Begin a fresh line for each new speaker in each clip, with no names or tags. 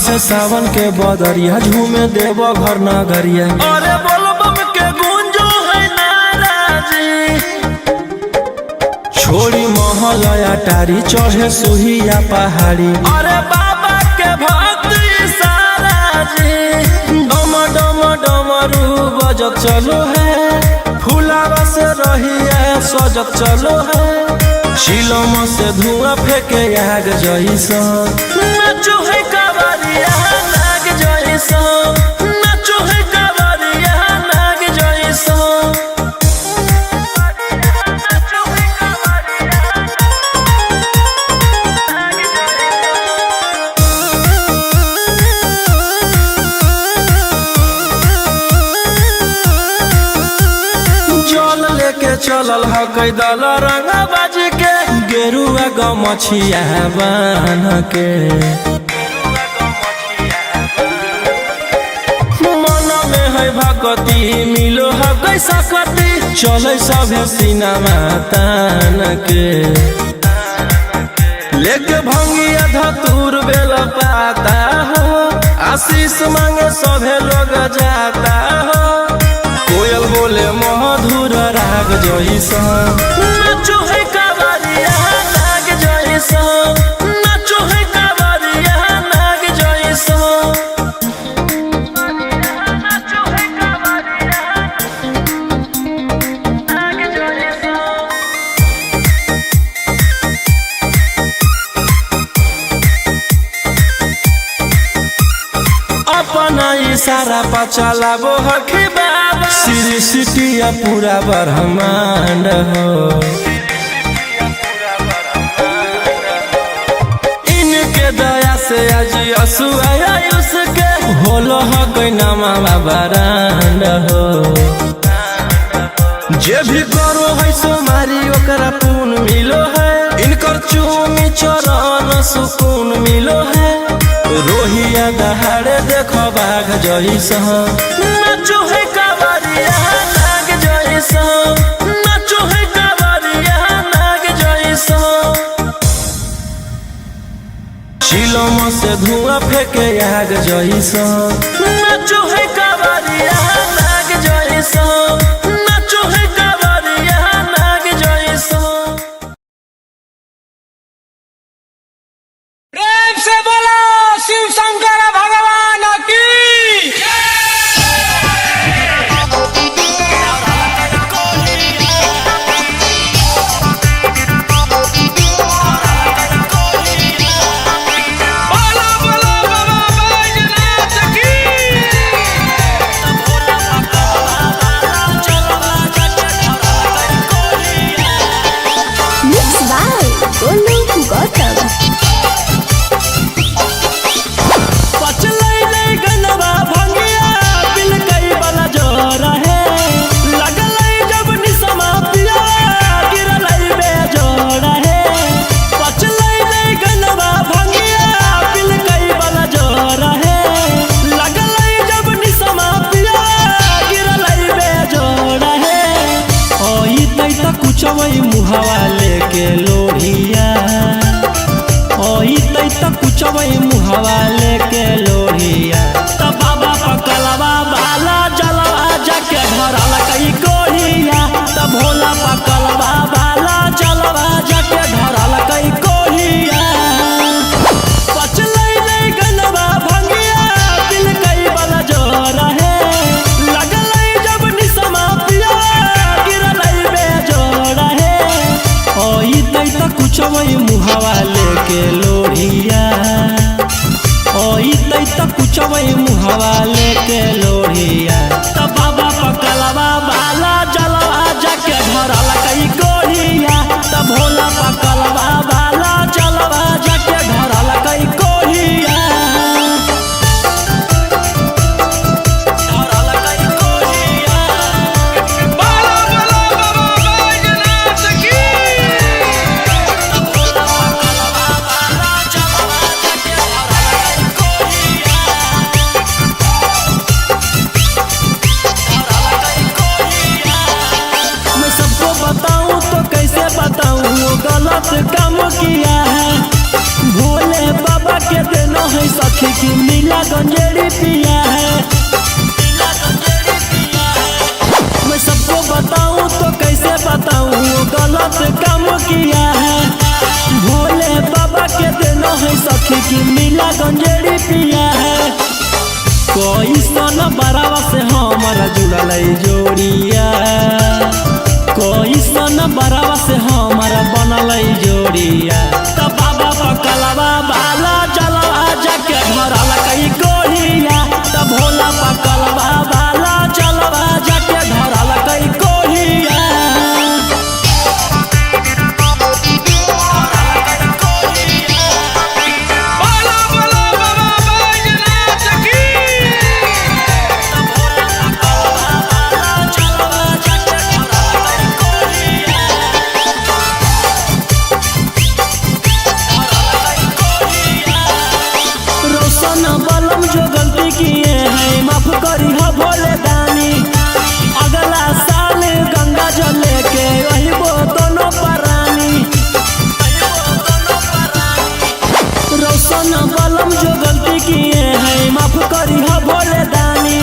बरसे सावन के बदरिया झूमे देव घर नगरिया।
अरे बोलबम के गूंजो है नाराजी,
छोड़ी महल अटारी चढ़े सुहिया पहाड़ी।
अरे बाबा के भक्त सारा जी,
डम डम डमरू बजत चलो है, फुलावा से रही है सजत चलो है। शिलम से धुआं फेंके आग जैसा,
नचो है कावरिया नाग जैसा, नचो है कावरिया नाग जैसा।
जल लेके चलल है कैदल रंगा बाज के, गेरुआ गमछिया बान्ह के। मन में है भगती मिलो है कैसा कती, चले सभे सिनेमा तान के। लेके भंगिया धतूर बेल पाता हो, आशीष मांगे सभे लोग जाता हो। कोयल बोले मधुर राग जैसा,
नचो है कावरिया नाग जैसा, नचो है कावरिया नाग जैसा। नचो है कावरिया नाग जैसा।
अपना इशारा पर चलाबो हखी बाबा, श्री सिटिया पूरा ब्रह्मांड हो। इनके दया से आज असुआ उसके होलो है कोई नामा बरांड हो। जे भी करो है सोमारी ओकरा पून मिलो है, इनकर चूमी चरण सुकून मिलो है। रोहिया दहाड़े देखो बाघ जैसा,
नचो है कावरिया नाग जैसा, नचो है कावरिया नाग जैसा।
शिलम से धुआं फेंके आग जैसा,
नचो है कावरिया नाग जैसा, नचो है कावरिया नाग जैसा।
प्रेम से बोलो शिव शंकर भगवान की। बोलो बोलो बाबा बैजनाथ की।
Mixed by Golu Gautam.
पचलै गनवा भंगिया बिल कई वाला जोर है, लगलै जब निसमा पिया गिरलै बेजोड़ है। पचलै गनवा भंगिया बिल कई वाला जोर है, लगलै जब निसमा पिया गिरलै बेजोड़ है। ओई तै त कुछवै मुहावा लेके लोढ़िया, ओई तै त कुछवै मुहावा लेके लोढ़िया। त बाबा पकलवा बाला जलवा जाके धरल कई कोहिया, त भोला पकलवा बाला जलवा जाके धरल कई कोहिया। पचलै गनवा भंगिया बिल कई वाला जोर है, लगलै जब निसमा पिया गिरलै बेजोड़ है। ओई तै त कुछवै मुहावा लेके लोढ़िया, ओई तै त कुछवै मुहावा लेके लोढ़िया। त बाबा पकलवा बाला जलवा जाके धरल कई कोहिया, त भोला पकलवा बाला जलवा जाके धरल कई कोहिया। धरल कई कोहिया।
बोलो बोलो बाबा बैजनाथ की।
भोला पकलवा बाला जलवा जाके धरल कई कोहिया। है सखी की नीला गंजेड़ी पिया है। मैं सबको बताऊं तो कैसे बताऊं, वो गलत काम किया है। भोले बाबा के देना है सखी की नीला गंजेड़ी पिया है। कोई सन बरावा से हमारा जुड़ल जोड़िया, कोई सन बरावा से हमारा बनल जोड़िया। तब बाबा पकलवा बाला जलवा जाके धरल कई कोहिया, तब भोला पकलवा बाला जलवा जाके धरल कई कोहिया। बलम जो गलती किए हैं माफ करी हो भोले दानी। अगला साल गंगा जल लेके वही वो दोनों परानी। रोशन बलम जो गलती किए हैं माफ करी हो भोले दानी।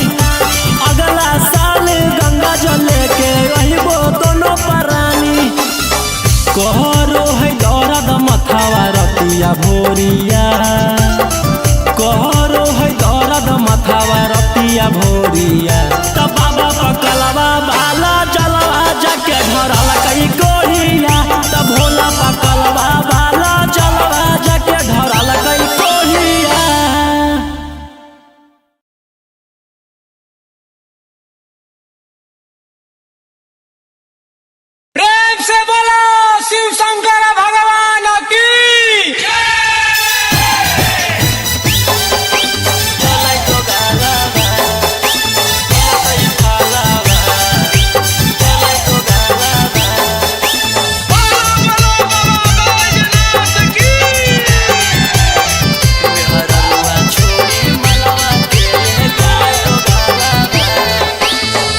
अगला साल गंगा जल लेके वही वो दोनों परानी। कहरो है दौरद मथावा रतिया भोरिया, कहरो है दौरद मथावा रतिया भोरिया। तब बाबा पकलवा बाला जलवा जाके धरल कई कोहिया, तब भोला पकलवा बाला जलवा जाके धरल कई कोहिया।
प्रेम से बोलो शिव शंकर भगवान की।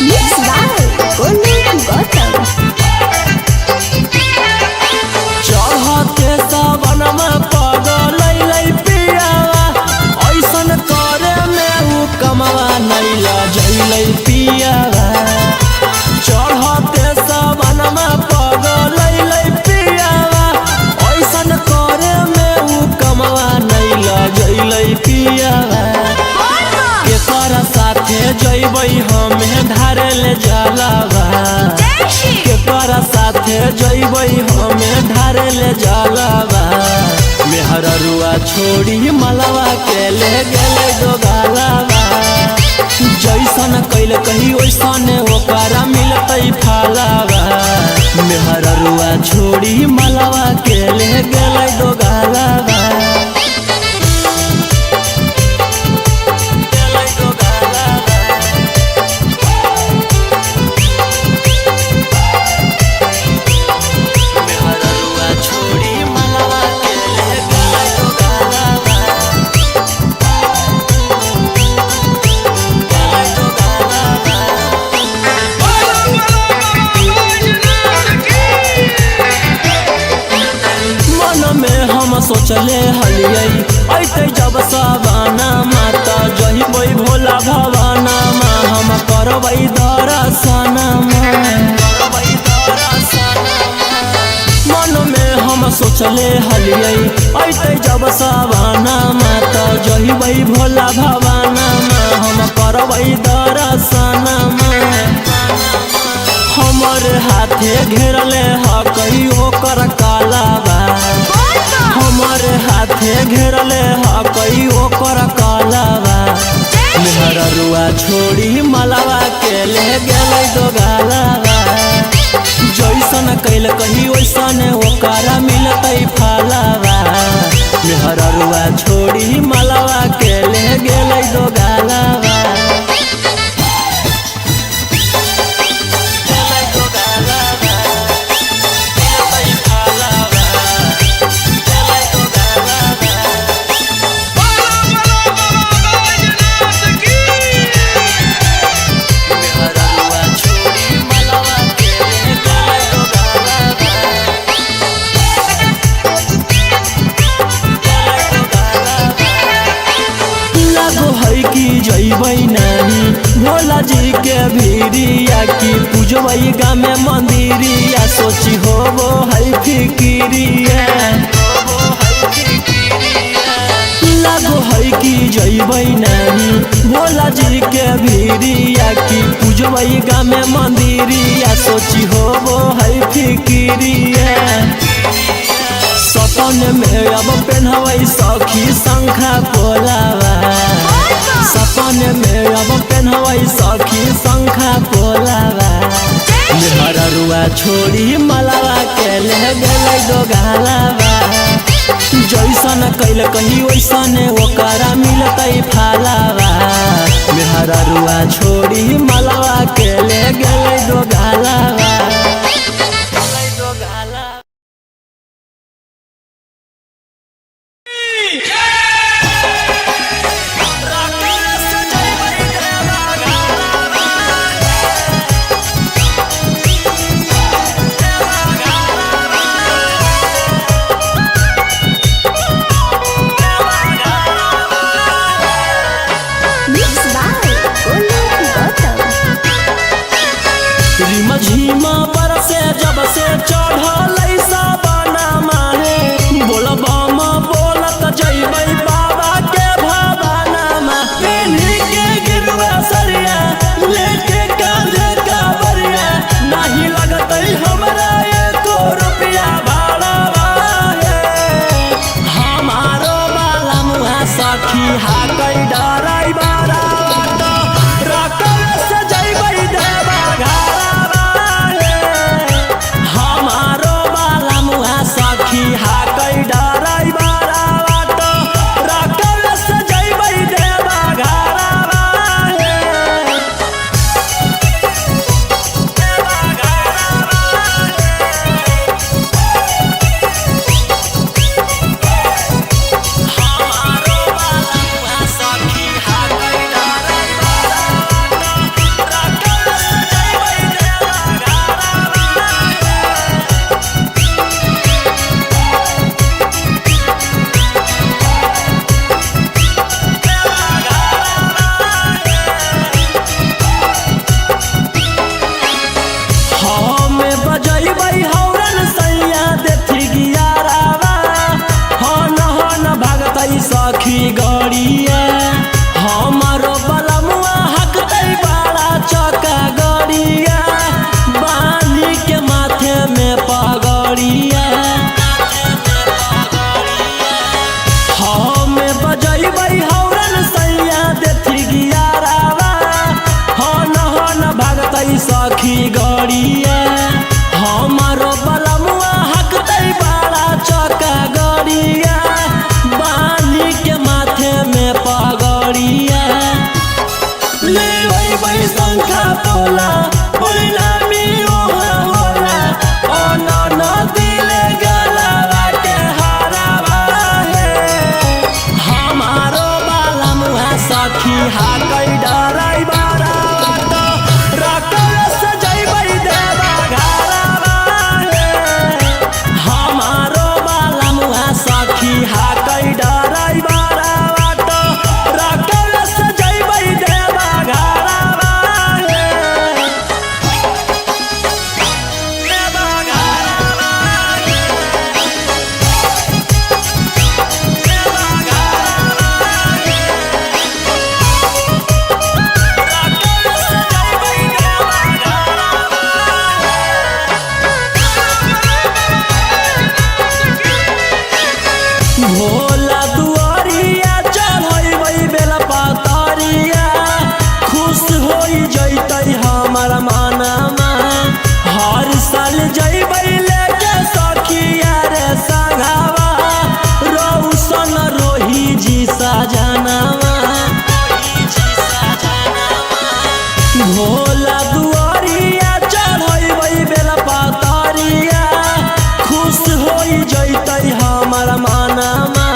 Mixed by Golu Gautam.
चढ़ते सावन में पगल पियावा, ऐसन करे में उ कमवा नैला जैलै पियावा। चढ़ते सावन में पगल पियावा, ऐसन करे में उ कमवा नैला जैलै पियावा। केकर साथे जैबै हमें धारे ले जलावा, केकर साथे जैबै हमें धारे ले जलावा। मेहररुआ छोड़ी मलवा के ले गेले दोगालावा। जैसन कैल कही वैसन ओकरा मिलतै फालावा। मेहररुआ छोड़ी मलवा के ले गेले दोगालावा। सोचले हलियै ऐते जब सवाना माता जहिबै भोला भवाना मा, हम करबै दर्शना मन में हम सोचले हलियै ऐते जब सवाना माता जहिबै भोला भवाना मा, हम करबै दर्शना। हमर हाथे घेरले ह कही ओकर कालावा, हमर हाथे घेरले ह कई ओकर कालावा। मेहररुआ छोड़ी मलवा के ले गेलै दोगालावा। जैसन कैल कही वैसन ओकरा मिलतै फालावा। मेहररुआ छोड़ी मलवा के ले गेलै दोगालावा। जइबै नहीं भोला जी के भीरिया की पूजबै गामे मंदिरिया सोची होबो है फिकिरिया लागो है कि जइबै नहीं भोला जी के भीरिया की पूजबै गामे मंदिरिया सोची होबो है फिकिरिया सपन में अब पेन्हबै सखी शंखा पोलावा सपन में अब पेन्हबै सखी शंखा पोलावा मेहररुआ छोड़ी मलावा के ले गेलै दो गालावा जैसन कैल कही वैसन ओकरा मिलतै फालावा मेहररुआ छोड़ी मलावा के ले गेलै दो गालावा
Mixed by Golu Gautam.
रिम झिमा बरसे जब से चढ़ल साबना माहे बोलबम बोलत जइबै बाबा के भवाना मा पेन्ही के गिरवा सरिया लेके कांधे कावरिया नहीं लगतै हमरा एको रुपया भाड़ा हमारो बाला मुहा सखी हाकै डराई बारा रकल से जइबै देवा हमारो बाला मुहा सखी हाकै डराई बारा रकल से जइबै देवा हमारो बाला मुहा सखी हाकै डराई बारा रकल से जइबै देवा हमें बजैबै हौरन सैया देथी गियारावा हन भागतै सखी गड़िया हमारो बलमुआ हकतै बाड़ा चका गड़िया बांधी के माथे में पगड़िया हमें बजैबै हौरन सैया देथी गियारावा हन भागतै सखी गड़िया हमारो बलमुआ हकतै बाड़ा चका गड़िया बांधी के माथे में पगड़िया लेबै शंखा पोला पहिला मियो होला अन दिले गलावा के हरावा हमारो बाला मुहा सखी हाकै डराई बारा रकल से जइबै देवा हमारो बाला मुहा सखी हाकै डराई बारा रकल से जइबै देवा भोला दुआरिया चढ़ैबै बेला पातरिया खुश होई जइतै हमर मानमा हर साल जइबै लेके सखिया रे संघावा रौशन रोही जी सजनावा भोला दुआरिया चढ़ैबै बेला पातरिया खुश होई जइतै हमर मानमा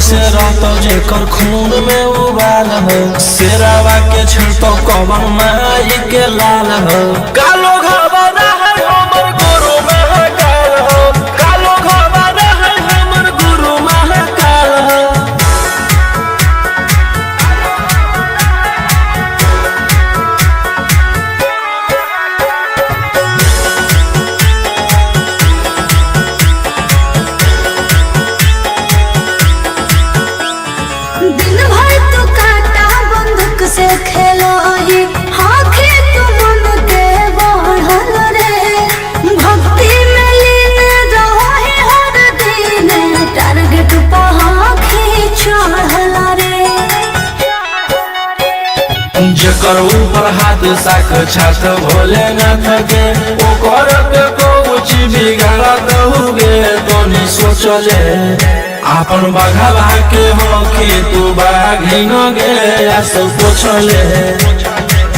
से रहतो जेकर खून में उबाल हो, शेरावा के छिड़तो कवन माई के लाल हो। कालो घबरा है हमर गुरु महाकाल हो, कालो घबरा है हमर गुरु महाकाल हो।
दिन भर तू काटा बंदूक से खेलो ही, आँखें तू मन के बढ़ल रे। भक्ति में लीन रहो ही हर दिन, टारगेट पर आँखें चढ़ल रे।
जेकर ऊपर हाथ साक्षात भोलेनाथ के, ओकर के कुछ बिगाड़त हुए तो नहीं सोचले। आपन बघवा के हो कि तू बाघिन गे आस पूछले।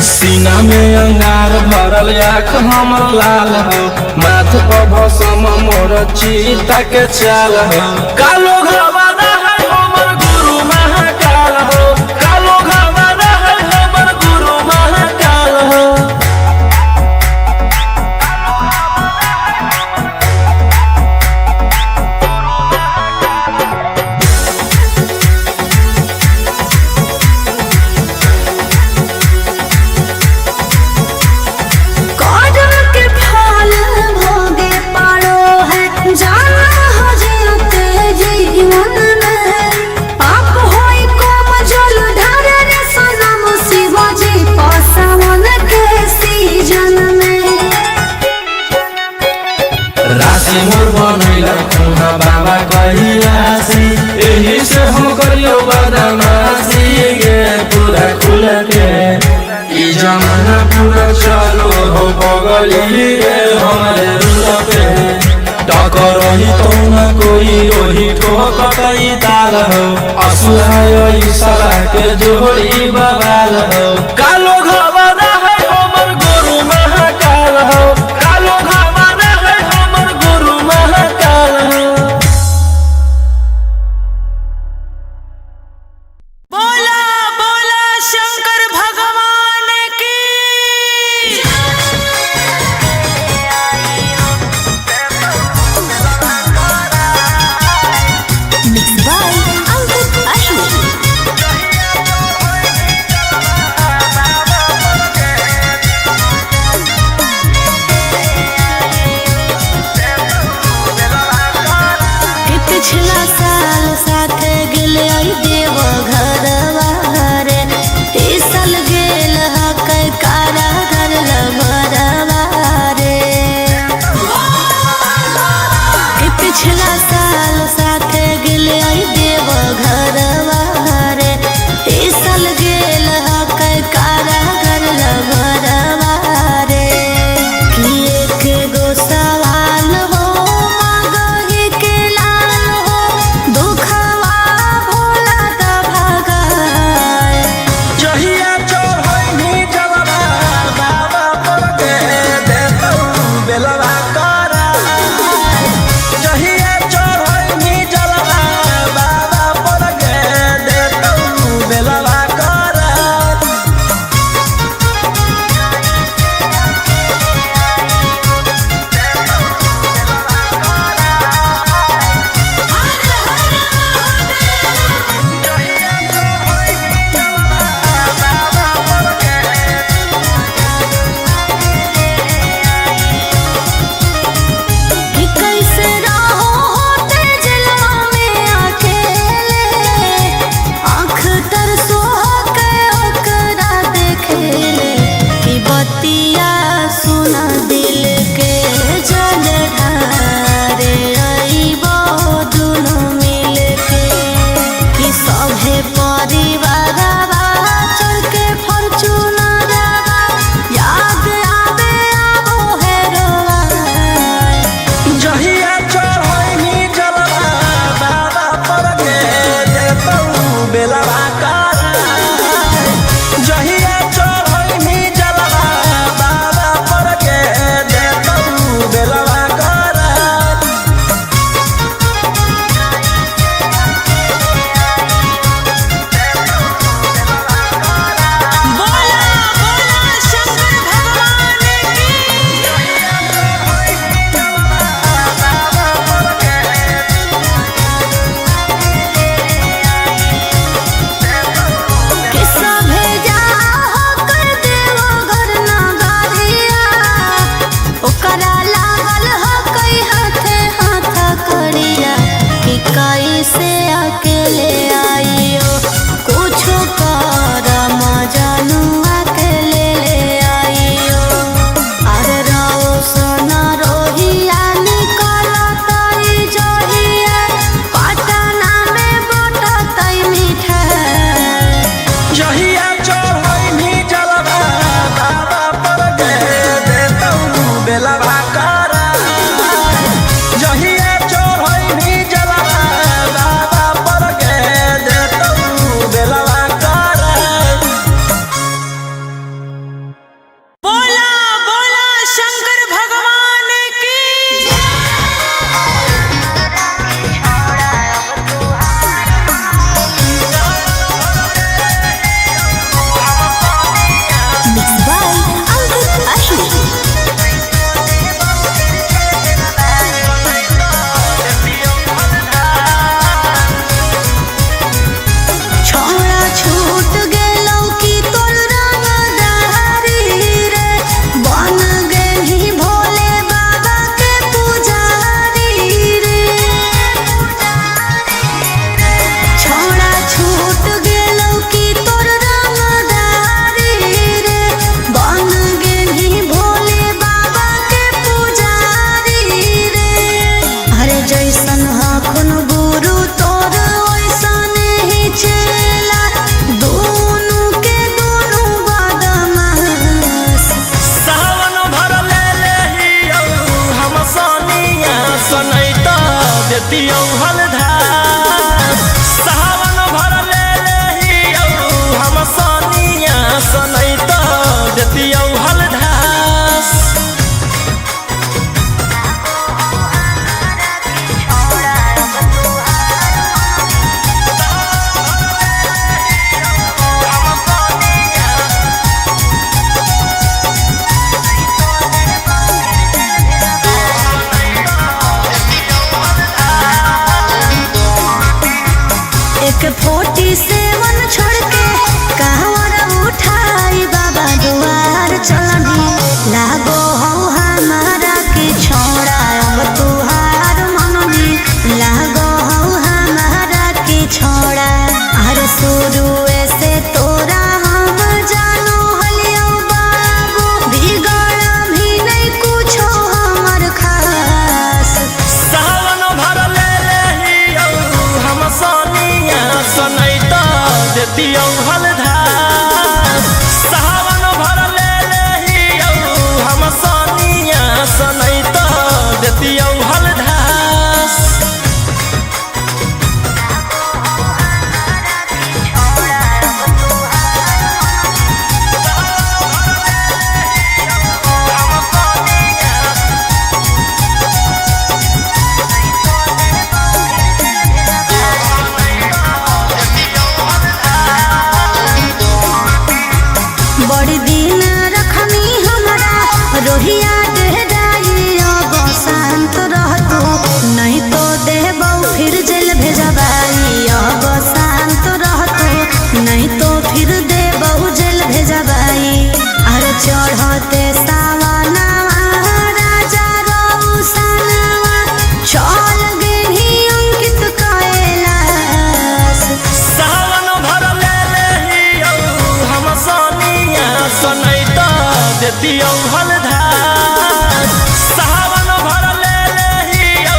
सीना में अंगार भरल आँख हमर लाल हो, माथ पर भसम मोर चीता के चाल हो। कालो घबरा है हमर गुरु महाकाल हो, कालो घबरा है हमर गुरु महाकाल हो।
कदम के फल भोगे पारो है, जाना हो जीते जीवन में। पाप होई कम जल ढारे रे सनम, शिवाजी पासवन के सीजन में।
राशि मोर बनैला खुना बाबा कहियासी, एही से हम करियो बदमाशी गे पूरा खुल के। ई जमाना पूरा चलो हो बगली रे हमारे रूल पे। टकर ही तो न कोई ओही ठोकतई ताल हो, असुहाय ई सला के जोड़ी बवाल हो। कालो घबरा है हमर गुरु महाकाल हो, कालो घबरा है हमर गुरु महाकाल हो।
बोला बोला शंकर भगवान की।
Mixed by Ankit Ashwin. दिन रखनी हमरा रोहिया देहराई अब शांत रहतो नहीं तो देबौ फिर जेल भेजबाई अब शांत रहतो नहीं तो फिर देबौ जेल भेजबाई अरे चढ़ते सावनवा राजा रौसनवा चल गेली अंकित कैलाश
सावन भर ले लेहियो हम सोनिया सनैता देतियौ हलधार सावन भर ले लेहियो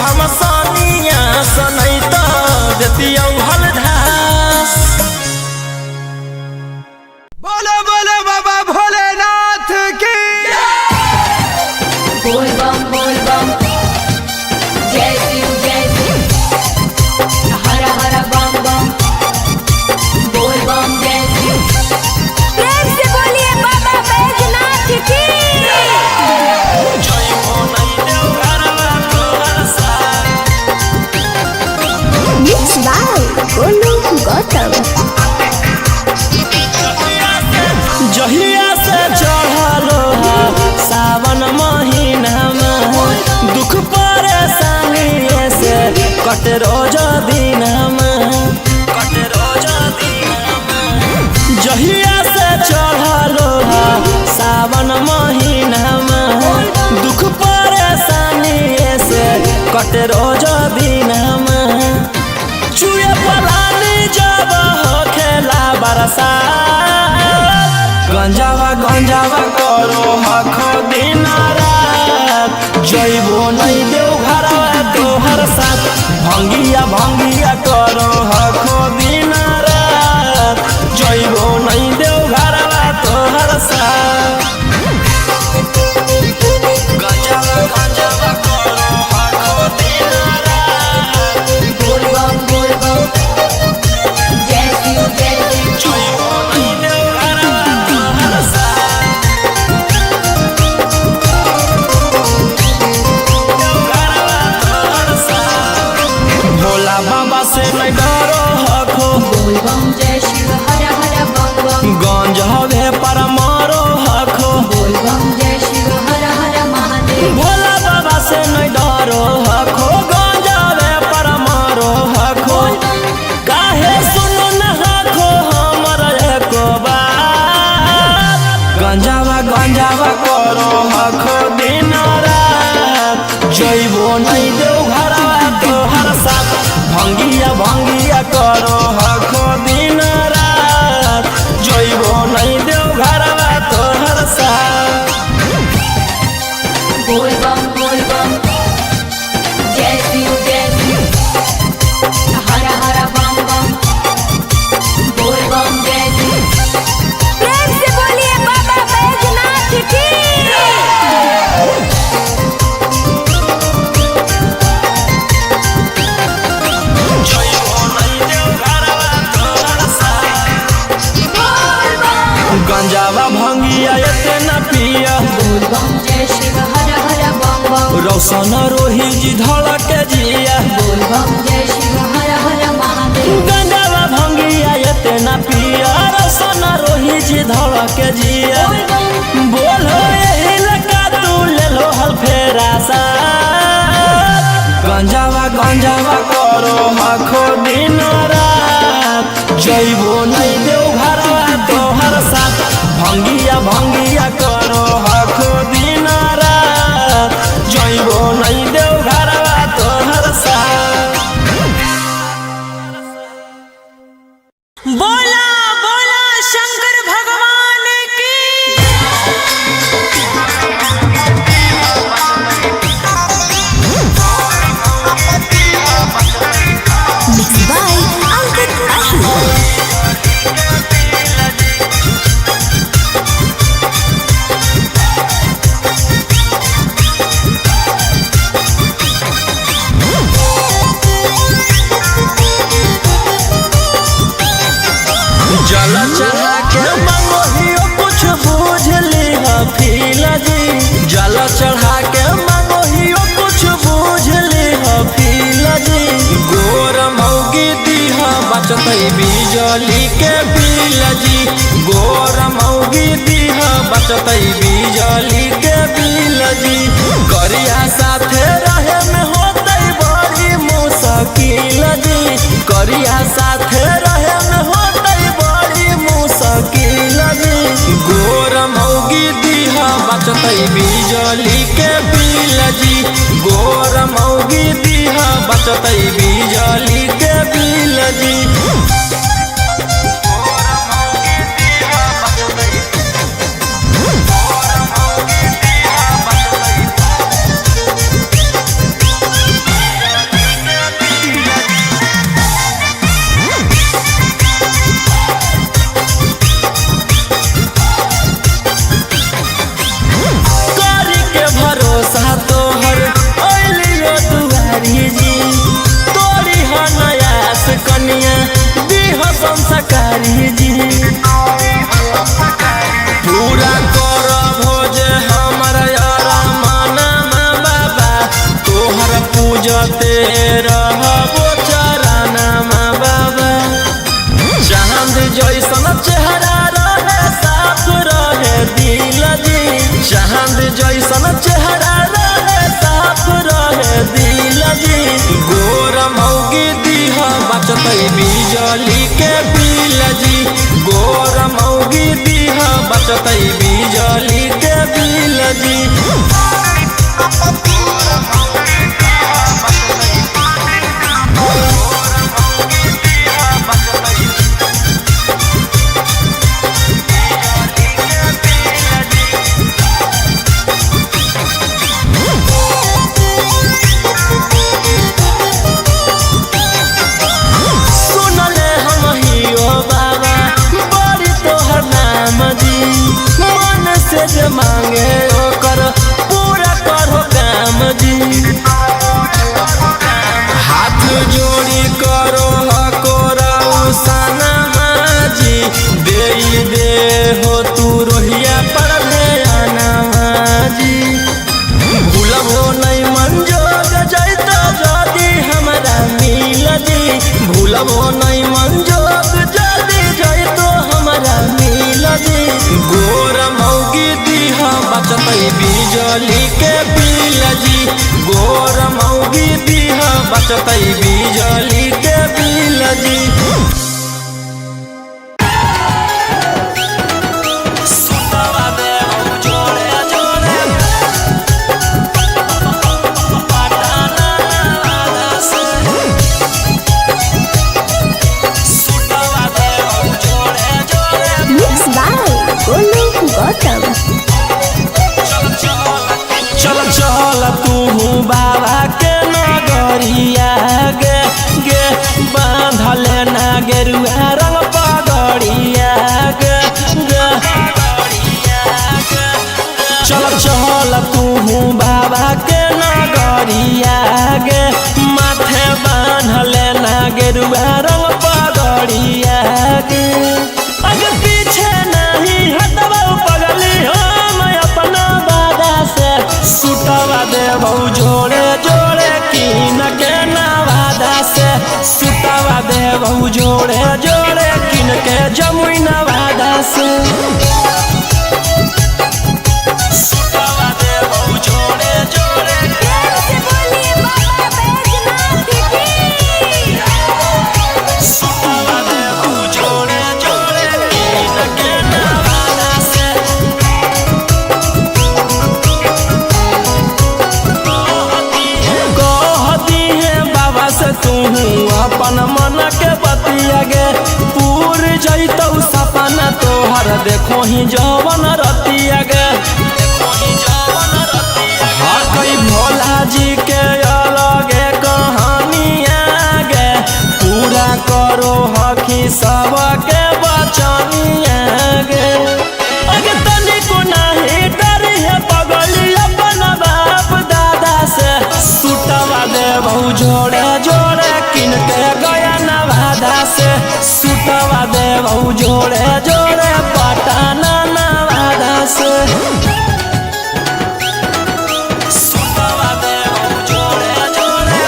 हम सोनिया सनैता देतियौ हलधार
बोलो बोलो बाबा भोलेनाथ की
बोल बम जय शिव हर हर बम बम बोल बम जय शिव प्रेम से बोलिए बाबा बैजनाथ की
जय हो नहीं देव घरवा तोहर साथ
Mixed by Golu Gautam.
जहिया से चढ़लो सावन महीना में दुख परेशानी से कट रोज दिन जहिया से चढ़लो सावन महीना में दुख परेशानी से कट रोज दिन चुए पलानी जब हो खेला बरसात गंजावा करो हखो दिन रात जइबो नहीं देव घरवा तोहर साथ भंगिया करो हखो दिन रात जइबो नहीं देव घरवा तोहर साथ गंजावा करो हखो दिन रात
बोल बम जय शिव
जइबो नहीं देव घरवा तोहर भोला बाबा से नहीं डरो हखो
बोल बम जय शिव हर हर बम बम
गंज हवे पर मारो हखो
बोल बम जय शिव हर हर महादेव
भोला बाबा से नहीं डरो हखो गंज हवे पर मारो हखो काहे सुनो न हखो हमर एको बात गंजावा करो हखो दिन रात जइबो नहीं देव घरवा तोहर साथ भंगिया करो हखो दिन रात जइबो नहीं देव घरवा तोहर साथ
बोल बम जय शिव हर हर बम बम बोल बम जय शिव प्रेम से बोलिए बाबा बैजनाथ की
जइबो नहीं देव घरवा तोहर साथ गंजावा भंगिया एते न पिया
बोल बम जय शिव हर हर बम बम
रौशन रोही जी धड़क जिया
बोल बम जय शिव हर हर महादेव
गंजावा भंगिया एते न पिया रौशन रोही जी धड़क जिया बोलो यही लगा तू ले लो हल फेरा सा गंजावा करो हखो दिन रात जइबो नहीं देव घरवा तोहर साथ भंगिया करो हखो दिन रात जइबो नहीं देव घरवा तोहर साथ बोला बोला शंकर भगवान की
Mixed by Ankit Ahmed.
बिजली के बिल जी गोर मौगी दीहा बचतै बिजली के बिल जी। संस्कारी जी पूरा कर भोज हमर माना बाबा तोहर पूजते रहबो चराना बाबा। चांद जैसन चेहरा रहे साफ रहे दिल जी चांद जैसन चेहरा रहे साफ रहे दिल जी। गोर मौगी दीहा बचतै बिजली के बिल जी गोर मौगी दीहा बचतै बिजली के बिल जी। जे मांगे ओकर पूरा करो काम जी। हाथ जोड़ी करो हकोरा सनमा जी दे हो तू रोहिया पर ध्याना जी। भूलबो नहीं मंजोग जैता जदी हमरा मिल जी भूलबो नहीं मंजोग जदी जैतो हमरा मिल जी। गोर मौगी दीहा बचतै बिजली के बिल जी गोर मौगी दीहा बचतै बिजली के बिल जी। चल चल तू बाबा के नगरिया गे गे बांधले ना गेरुआ रंग पगड़िया गे गे। चल चल तू बाबा के नगरिया गे माथे बांधले ना गेरुआ रंग पगड़िया गे। अगे पीछे नहीं हटबा पगली हम अपना बादा से सुटवा देबौ जोड़े जोड़े कीन के नवादा से सुटवा देबौ जोड़े जोड़े कीन के जमुई नवादा से। सुटवा देबौ जोड़े जोड़े सुटवा देबौ जोड़े जोड़े कीन के नवादा से। तू अपन मन के बतिया गे पूर जैतौ सपना तोहर देखो ही जवन रतिया गे। हकई भोला जी के अलगे कहानिया गे पूरा करो हकी सबके बचनिया गे। अगे तनिको नहीं डरी है पगली अपन बाप दादा से सुटवा देबौ जोड़े जोड़े किन के गया नवादा से सुटवा देबौ जोड़े जोड़े पटना नवादा से। सुटवा देबौ जोड़े जोड़े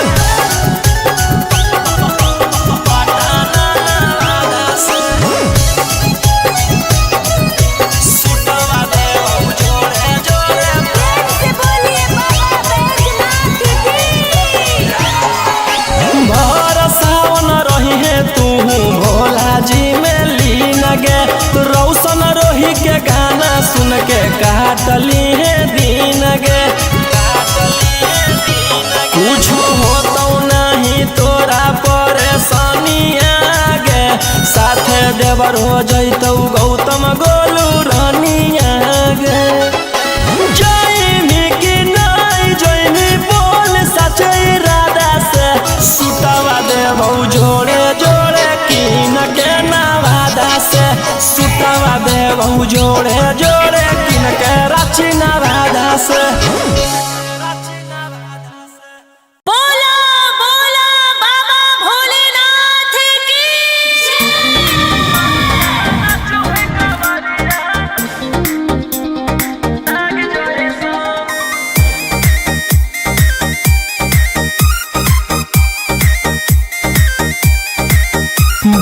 पटना नवादा से। सुटवा देबौ जोड़े जोड़े भर सावन रही है तू भोला जी में लीन गे रौशन रोही के गाना सुन के काटली है दिन
देवर हो जैतौ गौतम गोलू रानिया गे जैमी कि नहीं जैमी बोल सचे इरादा से सुतवा देबौ जोड़े जोड़े किन के नवादा से सुतवा देबौ जोड़े जोड़े किन के रांची नवादा से
बोला बोला बाबा भोलेनाथ की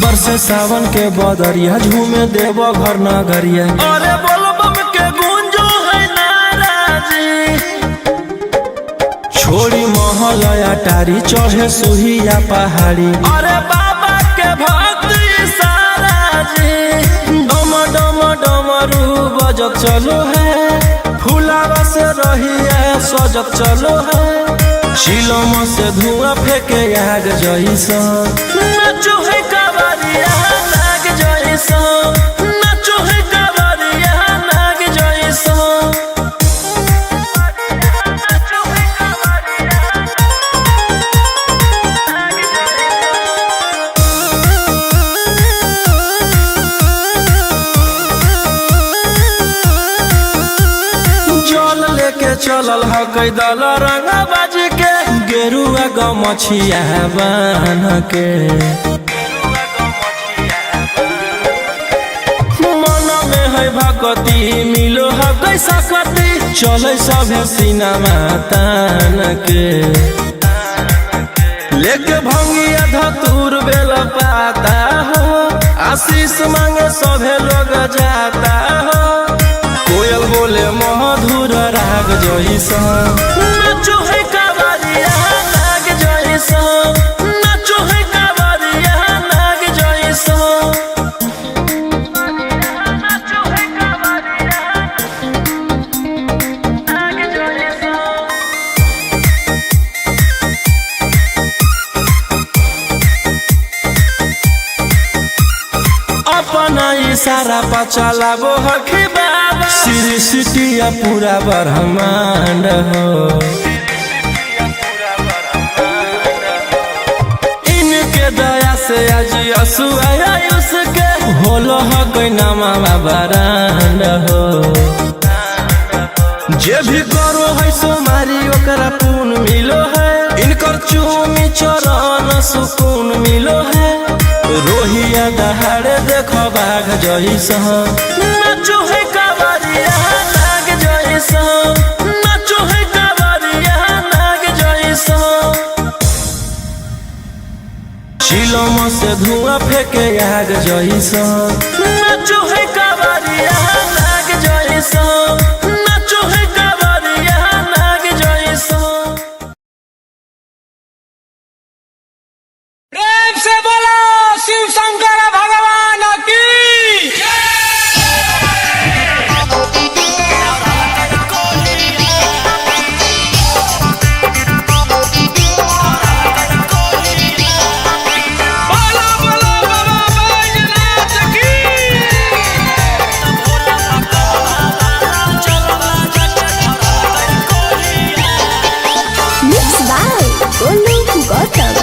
बरसे सावन के बदरिया झूमे देव घर नगरिया
अरे बोल बम के गूंजो है नाराजी
छोड़ी महलया टारी चढ़े सुहिया पहाड़ी
अरे बाबा के भक्ति सारा जी
डम डम डमरू बजत चलो है फुलावा से रहिया सजत चलो है शिलम से धुआं फेंके आग जैसा
नाचो है कावरिया नाग जैसा नाचो है कावरिया नाग जैसा
जल लेके चलल है कैदल रंग बाज के गेरुआ गमछिया बान के मन में है भगती मिलो है कैसा कती चले सभे सिनेमा तान के लेके भंगिया धतूर बेल पाता हो आशीष मांगे सभे लोग जाता हो कोयल बोले मधुर राग जैसा
नाचो है कावरिया नाग जैसा नाचो है कावरिया नाग जैसा नाचो है कावरिया नाग जैसा
अपना इशारा पर चलाबो हखी बाबा श्री सिटिया पूरा ब्रह्मांड हो इनके दया से आज असुआ उसके होलो है कोई नामा बरांड हो जे भी करो है सोमारी ओकरा पुण्य मिलो है इनकर चूमी चरण सुकून मिलो है रोहिया दहाड़े देखो बाघ जैसा
नाचो है कावरिया नाग जैसा नाचो है कावरिया नाग जैसा
शिलम से धुआं फेंके आग जैसा
नाचो है कावरिया नाग जैसा नाचो है कावरिया नाग जैसा
प्रेम से बोलो शिव शंकर भगवान की बोलो बोलो बाबा बैजनाथ की
Mixed by Golu Gautam.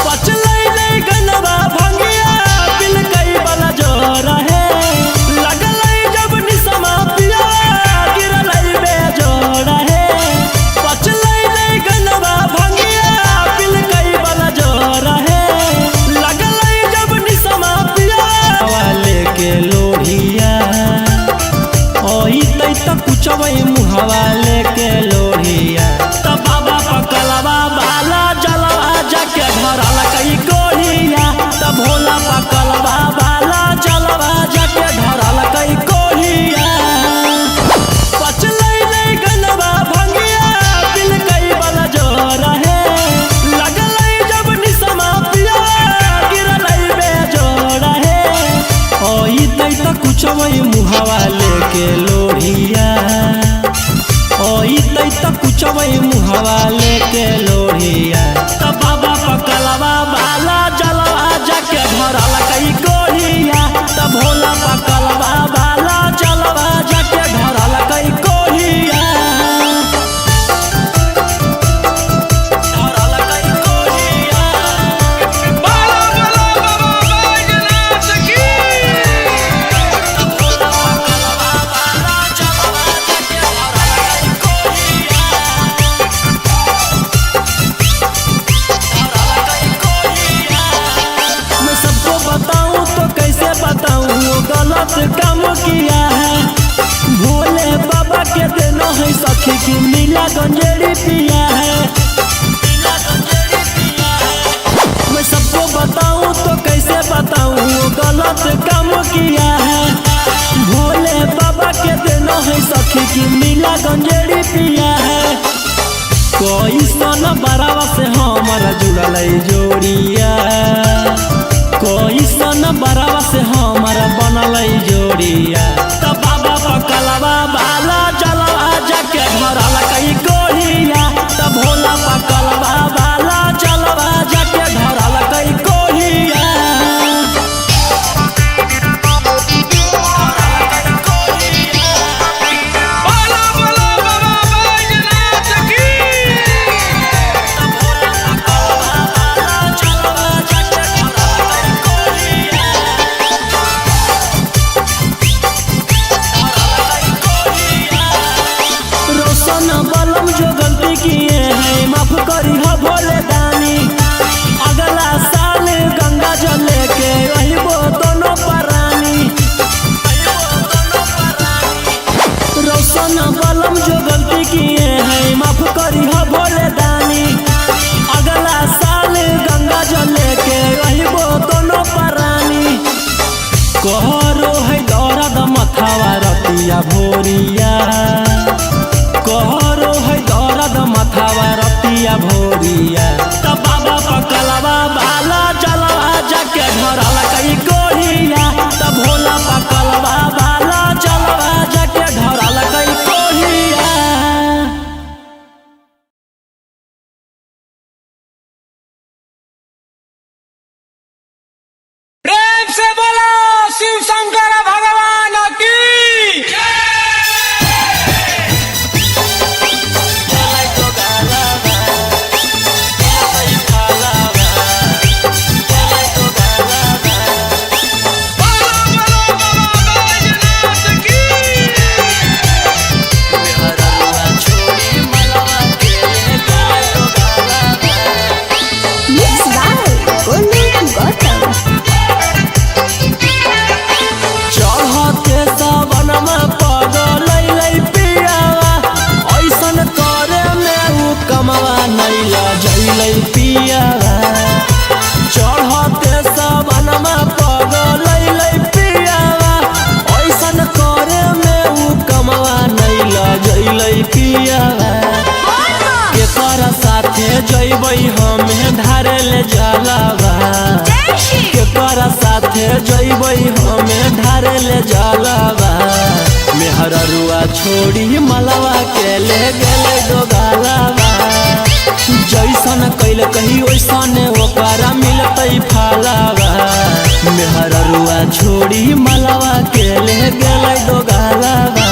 पचलै नै गनवा भंगिया बिल कई वाला जोर है लगलै जब निसमा पिया गिरलै बेजोड़ है पचलै नै गनवा भंगिया बिल कई वाला जोर है लगलै जब निसमा पिया
वाले के लोढ़िया
ओई तै त कुचबै मुहवा लेके लोढ़िया त बाबा पकलवा बाला जलवा जाके धरल कई कोढ़िया त भोला पकलवा बाला जलवा जाके धरल कई कोढ़िया पचलै नै गनवा भंगिया बिल कई वाला जोर है लगलै जब निसमा पिया गिरलै बेजोड़ है ओई तै त कुचबै मुहवा लेके लोढ़िया ओई तै त कुचबै मुहवा लेके लोढ़िया त बाबा पकलवा बाला जलवा बरावा से हमारा जुड़ल जोड़िया कैसन बरावा से हमारा बनल जोड़िया त बाबा पकलवा बाला जलवा जाके धरल कई कोहिया त भोला पकलवा बाला जलवा जाके धरल कई कोहिया
बोला बोला बाबा बैजनाथ की
रोशन बलम जो गलती किए हैं माफ करी हो भोले दानी अगला साल गंगा जल लेके रहिबो दोनों परानी रोशन बलम जो गलती किए हैं माफ करी हो भोले दानी अगला साल गंगा जल लेके रहिबो दोनों परानी कहरो है दौरद मथावा रतिया भोरिया कहरो है दौरद मथावा रतिया भोरिया त बाबा पकलवा बाला जलवा जाके धरल कई कोहिया त भोला पकलवा बाला जलवा जाके धरल कई कोहिया
प्रेम से बोला शिव शंकर भगवान की
चढ़ते सावनमा पगलै पियावा ऐसन करे में उ कमवा नैला जैलै पियावा चढ़ते सावनमा पगलै पियावा ऐसन करे में उ कमवा नैला जैलै पियावा केकर साथे जैबै हमें धारे ले जलावा केकर साथे जैबै हमें धारे ले जलावा मेहररुआ छोड़ी मलवा के ले गेले दोगालावा जैसन कैल कही वैसन ओकरा मिलतै फालावा मेहररुआ छोड़ी मलवा के ले गेले दोगालावा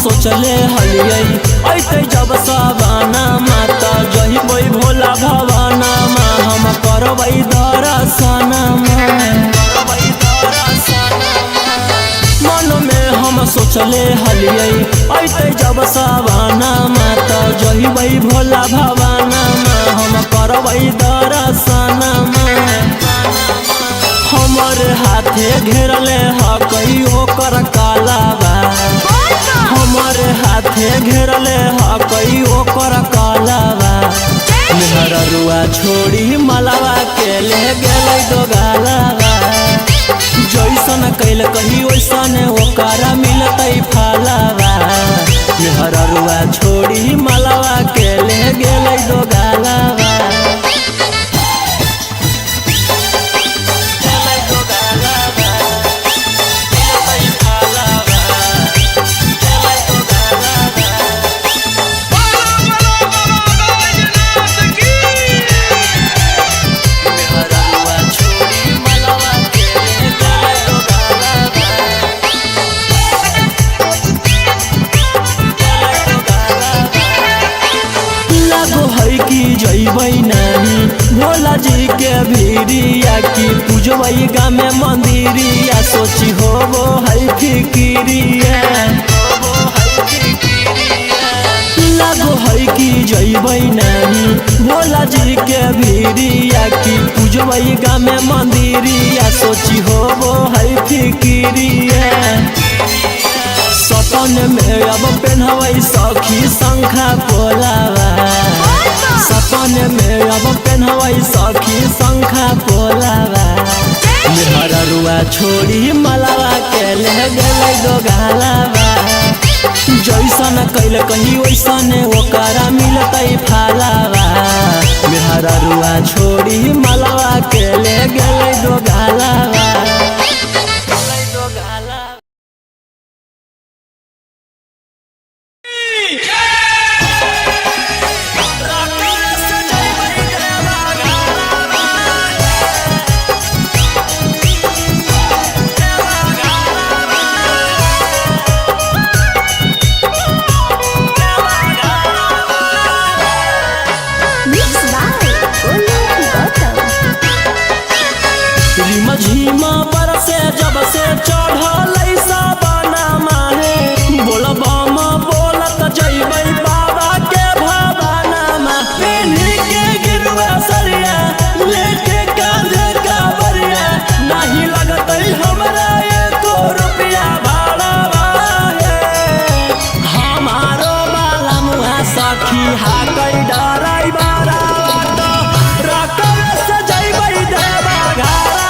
सोचले हलियै ऐते जब सवाना माता जहिबै भोला भवाना मा हम करबै दर्शना मन में हम सोचले हलियै ऐते जब सवाना माता जहिबै भोला भवाना मा हम करबै दर्शना हमर हाथे घेरले हकई ओकर कालावा हमर हाथे घेरले हकई ओकर कालावा मेहररुआ छोड़ी मलावा के ले गेलै दोगालावा जैसन कैल कही वैसन ओकरा मिलतै फालावा मेहररुआ छोड़ी मलावा के ले गेलै दोगालावा जैबै नहीं भोला जी के भीरिया की पूजबै गामे मंदिरिया सोची होबो है फिकिरिया लागो है कि जइबै नहीं भोला जी के भीरिया की पूजबै गा में मंदिरिया सोची होबो है फिकिरिया सपन में अब पेन्हबै सखी शंखा पोलावा सपन में अब पेन्हबै सखी शंखा पोलावा मेहररुआ छोड़ी मलावा के ले गेलै दो गालावा जैसन कैल कही वैसन ओकरा मिलतै फालावा मेहररुआ छोड़ी मलावा के ले गेलै दो गालावा झीमा पर से जब से चढ़ल साबना माहे बोलबम बोलत जइबै बाबा के भवाना मा पेन्ही के गिरुआ सरिया लेके कांधे कावरिया नहीं लगतै हमरा एको रुपया भाड़ा हमारो बाला मुहा सखी हाकै डराई बारा रकम से जइबै देवा घारा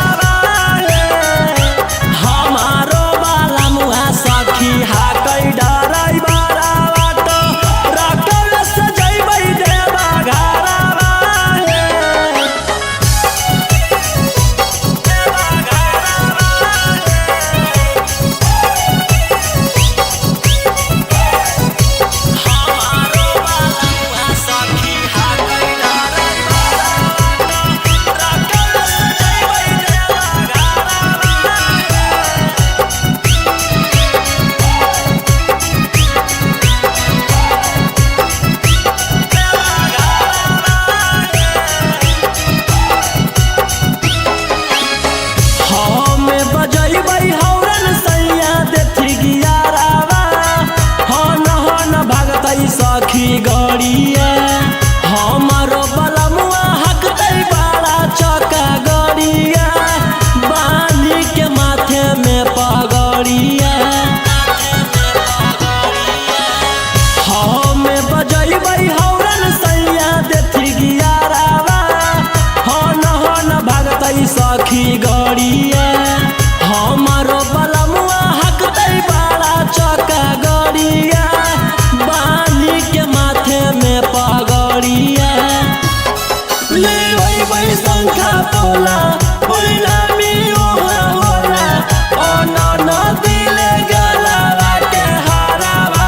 सखी हाकै डराई बारा बाटो रकम से जइबै देवा घारा हमारो बाला सखी हाकै डराई बारा रकम से जइबै देवा सखी गड़िया हमारो बलमुआ हकतै बड़ा चका गड़िया बांधी के माथे में पगड़िया हमें बजैबै हौरन सैया देथी गियारावा हन भागतै सखी गड़िया हमारो बलमुआ हकतै बड़ा चका गड़िया के माथे में पगड़िया ले वही शंखा पोला परिणामी ओहा होला ओ नदी ले गलावा के हारावा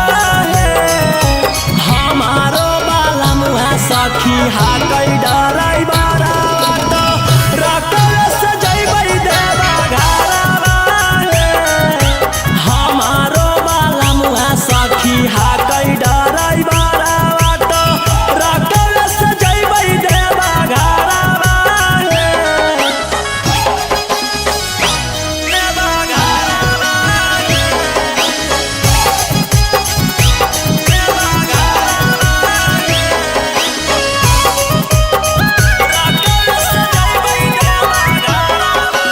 है हमारो बाला मुहा सखी हाकै डराई बारा तो रकम से जइबै देवा घारावा है हमारो बाला मुहा सखी हाकै डराई बारा बाटो रकम से जइबै देवा घारावा देवा घारावा देवा घारावा रकम से जइबै देवा घारावा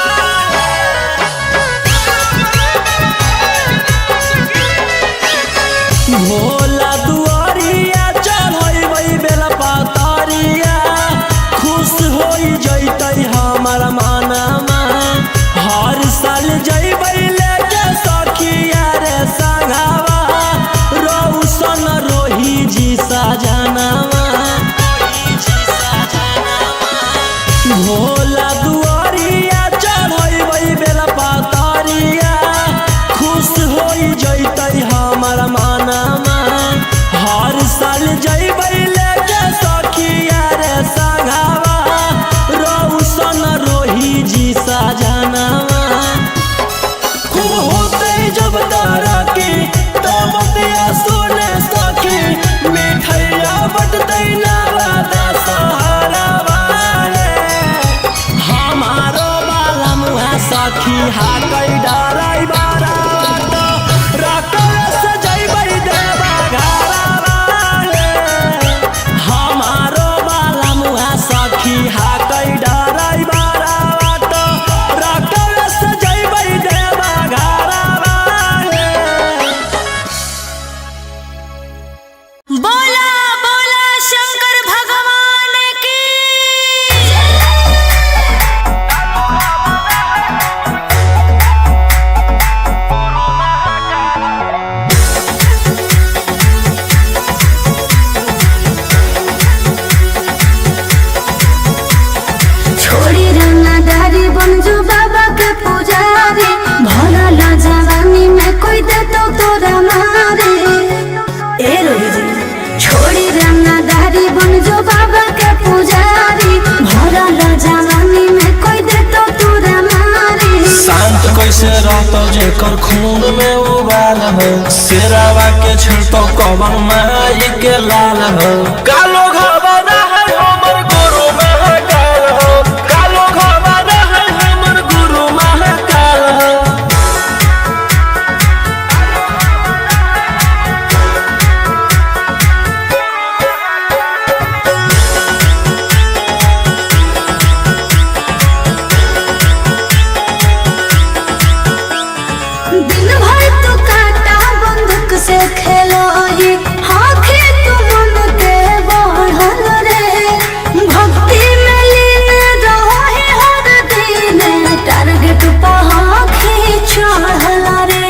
भोला दुआरिया चढ़बै बेला पातरिया खुश होई जइतै हमर मानमा हर साल जइबै लेके सखिया रे संघावा रौशन रोही जी सजनावा भोला दुआरिया चढ़बै बेला पातरिया खुश होई जइतै हमर मानमा
जेकर खून में उबाल हो, शेरावा के छेड़तो कवन माई के लाल हो। कालो घबरा है हमर गुरु महाकाल हो, कालो घबरा है हमर गुरु महाकाल हो।
दिन भर तो काटा बंदूक से खेलो ही, आँखें तो मन के बढ़ल रे। भक्ति में लीन रहो ही हर दिन, टारगेट पर आँखें चढ़ल रे।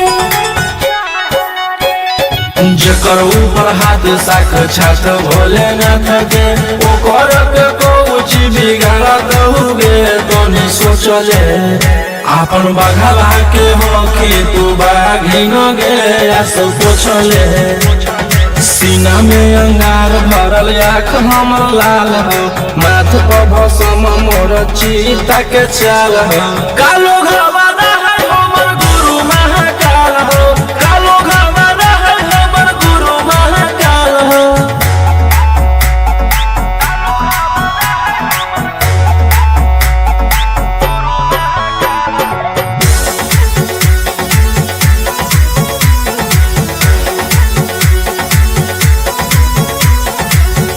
जेकर ऊपर हाथ साक्षात भोलेनाथ के, ओकर के कुछ बिगाड़त हुए तो नहीं सोचले। आपन बघला के होखी तू बाघिन गे आस पोछले। सीना में अंगार भरल आँख हमर लाल हो, माथ पर भसम मोर चीता के चाल हो। कालो घबरा है हमर गुरु महाकाल हो, कालो घबरा है हमर गुरु महाकाल हो।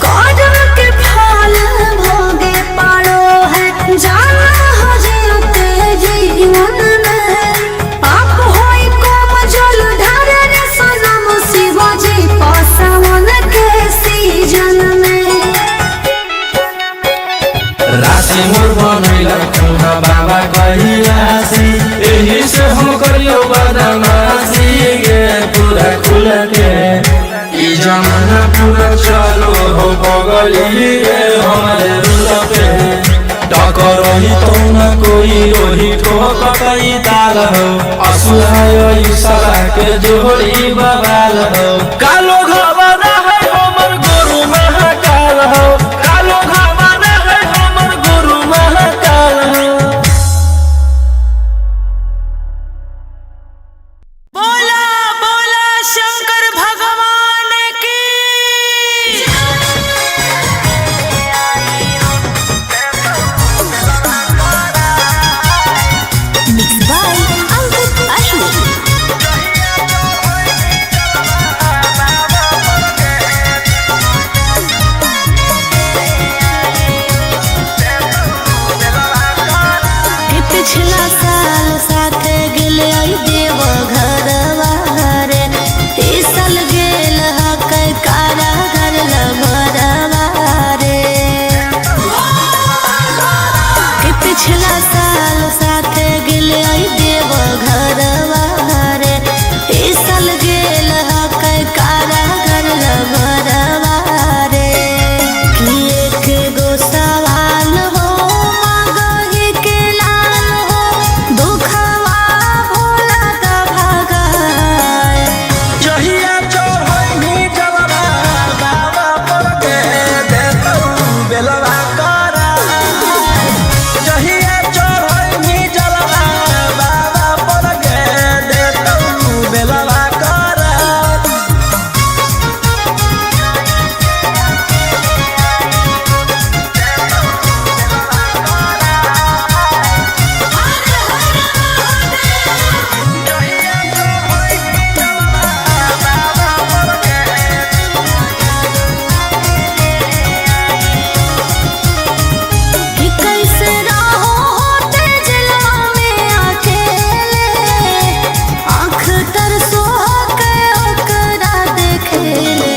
कदम के फल भोगे पारो है, जाना हो जीते जीवन में। पाप होई कम जल ढारे रे सनम, शिवाजी पासवन के सीजन में।
राशि मोर बनैला खुना बाबा कहिलासी, एही से हम करियो बदमाशी गे पूरा खुल के। ई जमाना पूरा चलो हो बगली रे हमारे रुल पे। टकरही तो न कोई रोही ठोकतई ताल हो, असुराय ईसरा के जोड़ी बवाल हो। कालो घबरा है हमर गुरु महाकाल हो, कालो घबरा है हमर गुरु महाकाल हो।
बोला बोला शंकर भगवान की। Mixed by Ankit Ashwin. कि पिछला साल साथ गेल आई देव घरवा रे, ई साल गेल हक कारागर लभरवा रे। कि पिछला साल साथ गेल आई देव घरवा रे, ई साल गेल हक कारागर लभरवा रे। कि एक गो सवाल हो मगही के लाल हो, दुखवा भोला दा भगाए।
जहिया चढ़ैनी जलवा बाबा पर के देतौ बेलवा करा। जहिया चढ़ैनी जलवा बाबा पर के देतौ बेलवा करा।
कि कैसे रहो होते जलवा में अकेले, आँख तरसो के ओकरा देखेले।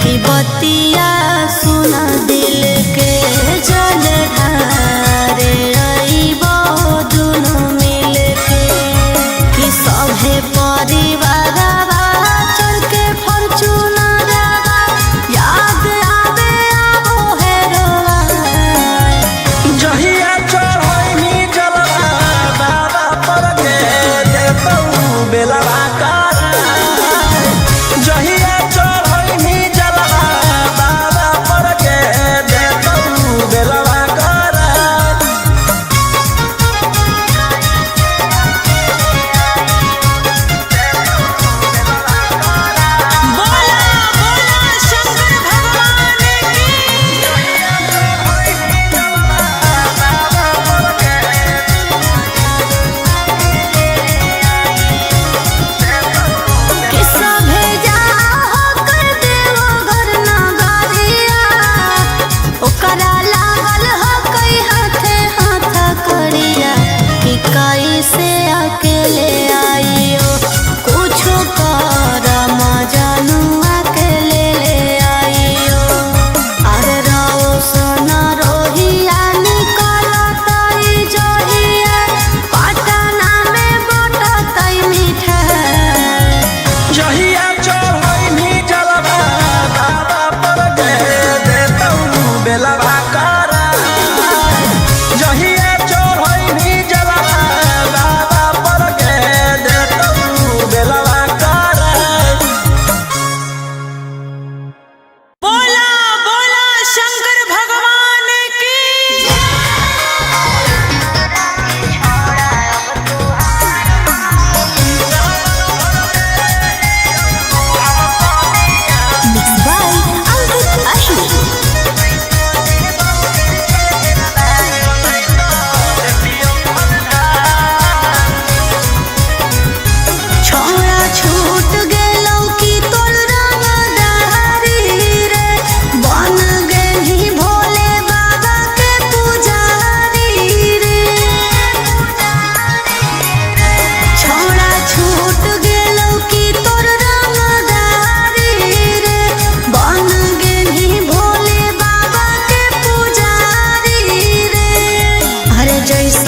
कि बत्ती